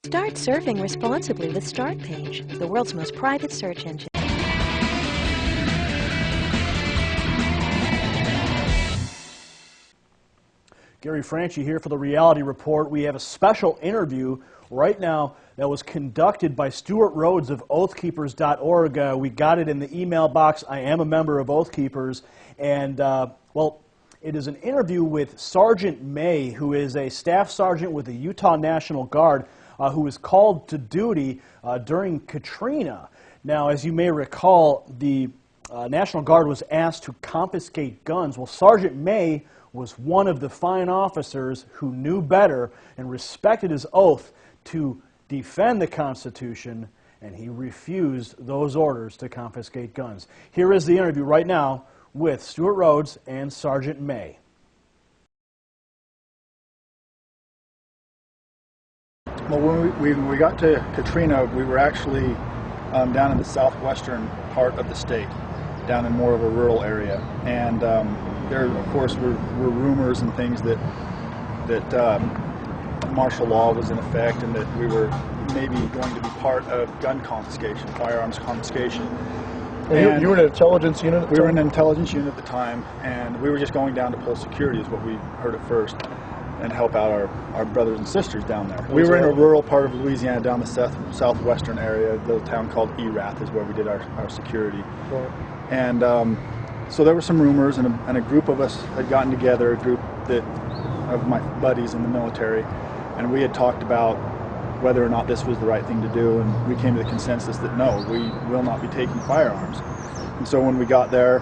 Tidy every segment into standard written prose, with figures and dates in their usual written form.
Start surfing responsibly with StartPage, the world's most private search engine. Gary Franchi here for the Reality Report. We have a special interview right now that was conducted by Stuart Rhodes of oathkeepers.org. We got it in the email box. I am a member of Oath Keepers, and well, it is an interview with Sergeant May, who is a staff sergeant with the Utah National Guard, who was called to duty during Katrina. Now, as you may recall, the National Guard was asked to confiscate guns. Well, Sergeant May was one of the fine officers who knew better and respected his oath to defend the Constitution, and he refused those orders to confiscate guns. Here is the interview right now with Stuart Rhodes and Sergeant May. Well, when we got to Katrina, we were actually down in the southwestern part of the state, down in more of a rural area, and there, of course, were rumors and things that martial law was in effect and that we were maybe going to be part of gun confiscation, firearms confiscation. And you were in an intelligence unit at the time? We were in an intelligence unit at the time, and we were just going down to pull security is what we heard at first, and help out our brothers and sisters down there. We were in a rural part of Louisiana, down the southwestern area, a little town called Erath is where we did our security. Right. And so there were some rumors, and a group of us had gotten together, a group of my buddies in the military, and we had talked about whether or not this was the right thing to do, and we came to the consensus that no, we will not be taking firearms. And so when we got there,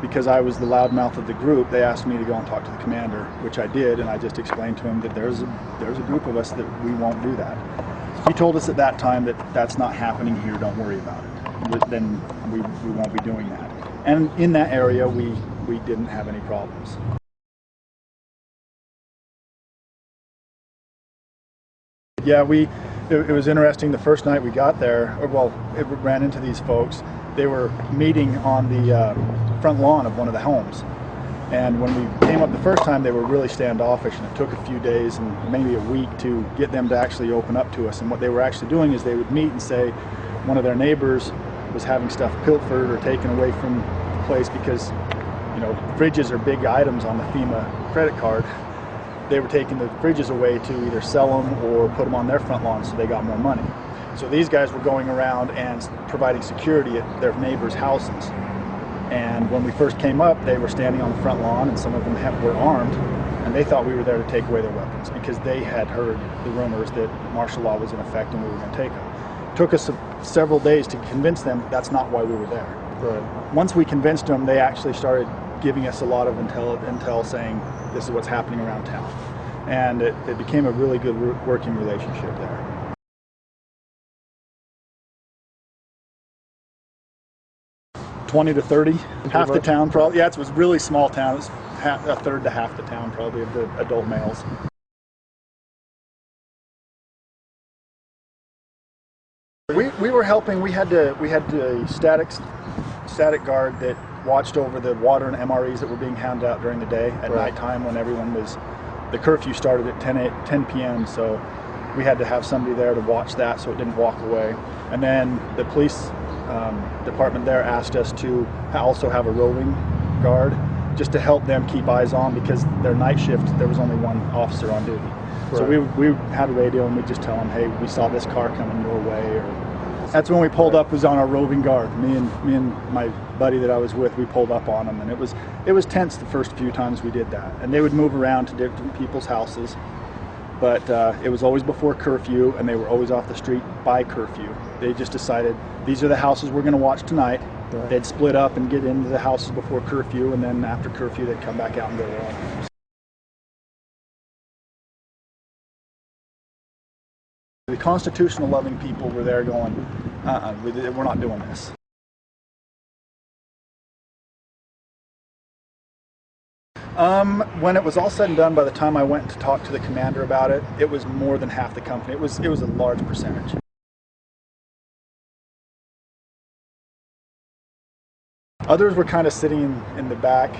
because I was the loudmouth of the group, they asked me to go and talk to the commander, which I did, and I just explained to him that there's a group of us that we won't do that. He told us at that time that that's not happening here, don't worry about it. Then we won't be doing that. And in that area, we didn't have any problems. Yeah, it was interesting. The first night we got there, it ran into these folks. They were meeting on the front lawn of one of the homes. And when we came up the first time, they were really standoffish, and it took a few days and maybe a week to get them to actually open up to us. And what they were actually doing is they would meet and say one of their neighbors was having stuff pilfered or taken away from the place because, you know, fridges are big items on the FEMA credit card. They were taking the fridges away to either sell them or put them on their front lawn so they got more money. So these guys were going around and providing security at their neighbors' houses. And when we first came up, they were standing on the front lawn, and some of them were armed, and they thought we were there to take away their weapons because they had heard the rumors that martial law was in effect and we were going to take them. It took us several days to convince them that's not why we were there. Right. Once we convinced them, they actually started giving us a lot of intel saying this is what's happening around town. And it became a really good working relationship there. $20 to $30, half the town probably. Yeah, it was a really small town. It was a third to half the town probably of the adult males. We were helping. We had a static guard that watched over the water and MREs that were being handed out during the day at nighttime when everyone was. The curfew started at 10 p.m. so we had to have somebody there to watch that so it didn't walk away. And then the police department there asked us to also have a roving guard just to help them keep eyes on because their night shift there was only one officer on duty. Right. So we had a radio and we'd just tell them, hey, we saw this car coming your way. Or that's when we pulled up, was on our roving guard. Me and my buddy that I was with, we pulled up on them, and it was tense the first few times we did that. And they would move around to different people's houses, but it was always before curfew, and they were always off the street by curfew. They just decided these are the houses we're going to watch tonight. Right. They'd split up and get into the houses before curfew, and then after curfew they'd come back out and go their own homes. The constitutional loving people were there going, we're not doing this. When it was all said and done, by the time I went to talk to the commander about it, it was more than half the company. It was a large percentage. Others were kind of sitting in the back,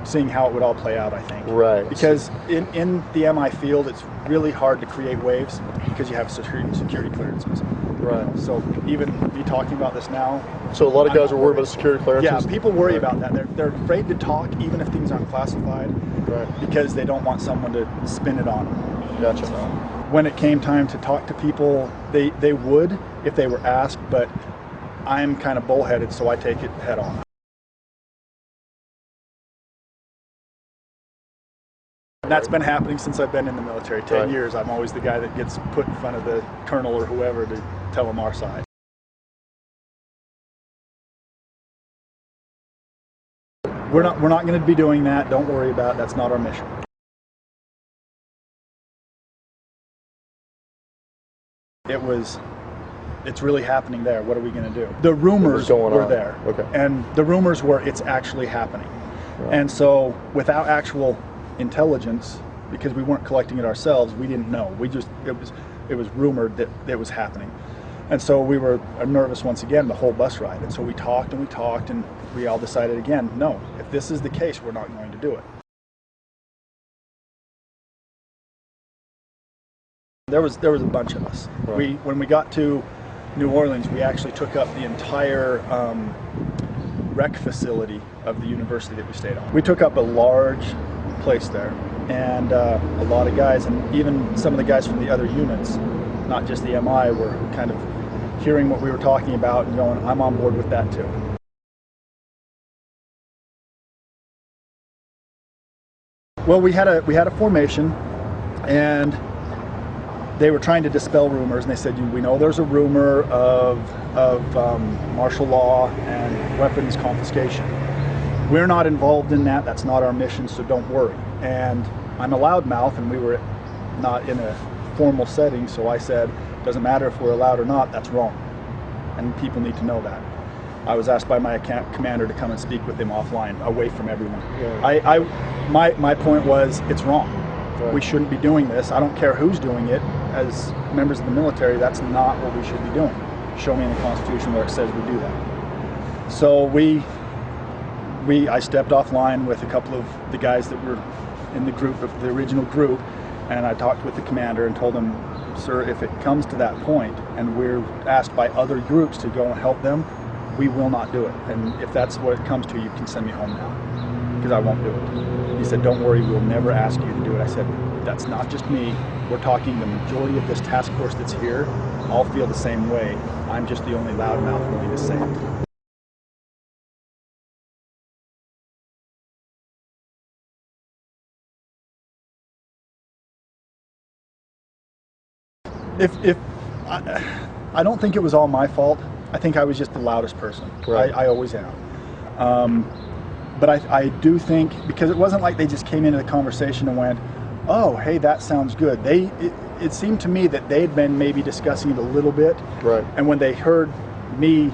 seeing how it would all play out, I think. Right. Because in the MI field, it's really hard to create waves because you have security clearances. Right. So even me talking about this now. So a lot of guys are worried about security clearances? Yeah, people worry about that. They're afraid to talk even if things aren't classified, right, because they don't want someone to spin it on them. Gotcha. So when it came time to talk to people, they would if they were asked, but I'm kind of bullheaded, so I take it head on. That's been happening since I've been in the military, 10 years. I'm always the guy that gets put in front of the colonel or whoever to tell them our side. We're not going to be doing that. Don't worry about it. That's not our mission. It's really happening there. What are we going to do? The rumors were there. Okay. And the rumors were it's actually happening. Right. And so without actual intelligence, because we weren't collecting it ourselves, we didn't know. It was rumored that it was happening. And so we were nervous once again the whole bus ride. And so we talked and we all decided again, no, if this is the case, we're not going to do it. There was a bunch of us. Right. When we got to New Orleans, we actually took up the entire rec facility of the university that we stayed on. We took up a large place there, and a lot of guys, and even some of the guys from the other units, not just the MI, were kind of hearing what we were talking about and going, I'm on board with that too. Well, we had a formation, and they were trying to dispel rumors, and they said, we know there's a rumor of martial law and weapons confiscation. We're not involved in that. That's not our mission, so don't worry. And I'm a loudmouth, and we were not in a formal setting, so I said, doesn't matter if we're allowed or not, that's wrong. And people need to know that. I was asked by my commander to come and speak with him offline, away from everyone. Yeah. My point was, it's wrong. Right. We shouldn't be doing this. I don't care who's doing it. As members of the military, that's not what we should be doing. Show me in the Constitution where it says we do that. So I stepped offline with a couple of the guys that were in the group, of the original group, and I talked with the commander and told him, sir, if it comes to that point and we're asked by other groups to go and help them, we will not do it. And if that's what it comes to, you can send me home now, because I won't do it. He said, don't worry, we'll never ask you to do it. I said, that's not just me. We're talking the majority of this task force that's here all feel the same way. I'm just the only loudmouth willing to say it. I don't think it was all my fault. I think I was just the loudest person. Right. I always am. But I do think, because it wasn't like they just came into the conversation and went, oh, hey, that sounds good. It seemed to me that they had been maybe discussing it a little bit. Right. And when they heard me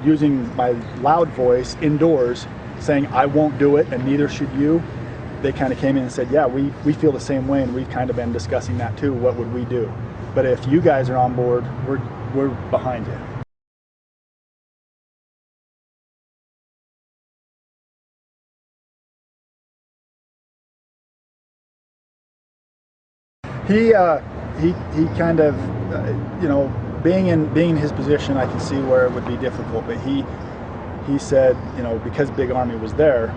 using my loud voice indoors saying, I won't do it and neither should you, they kind of came in and said, yeah, we feel the same way, and we've kind of been discussing that too. What would we do? But if you guys are on board, we're behind you. He kind of, you know, being in his position, I can see where it would be difficult. But he said, you know, because Big Army was there,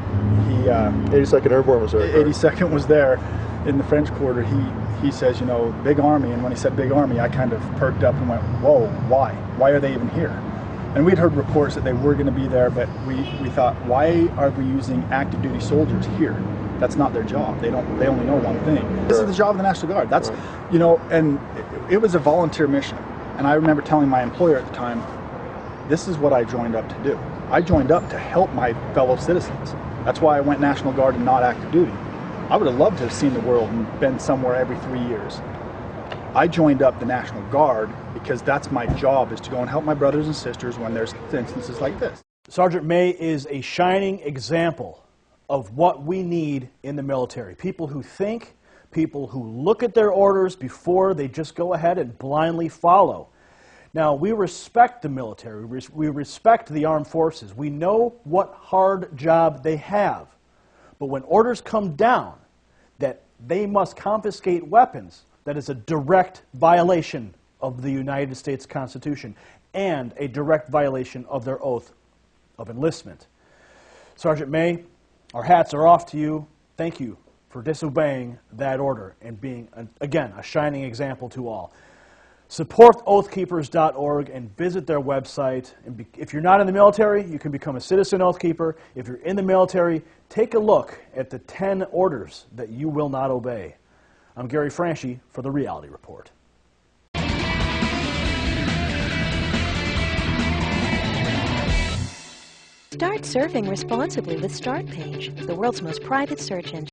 82nd Airborne was there. 82nd was there in the French Quarter. He says, you know, Big Army, and when he said Big Army, I kind of perked up and went, whoa, why? Why are they even here? And we'd heard reports that they were going to be there, but we thought, why are we using active duty soldiers here? That's not their job. They only know one thing. This is the job of the National Guard. That's, you know, and it was a volunteer mission. And I remember telling my employer at the time, this is what I joined up to do. I joined up to help my fellow citizens. That's why I went National Guard and not active duty. I would have loved to have seen the world and been somewhere every 3 years. I joined up the National Guard because that's my job, is to go and help my brothers and sisters when there's instances like this. Sergeant May is a shining example of what we need in the military. People who think, people who look at their orders before they just go ahead and blindly follow. Now, we respect the military. We respect the armed forces. We know what hard job they have. But when orders come down that they must confiscate weapons, that is a direct violation of the United States Constitution and a direct violation of their oath of enlistment. Sergeant May, our hats are off to you. Thank you for disobeying that order and being, again, a shining example to all. Support oathkeepers.org and visit their website. And if you're not in the military, you can become a citizen oathkeeper. If you're in the military, take a look at the 10 orders that you will not obey. I'm Gary Franchi for the Reality Report. Start surfing responsibly with Start Page, the world's most private search engine.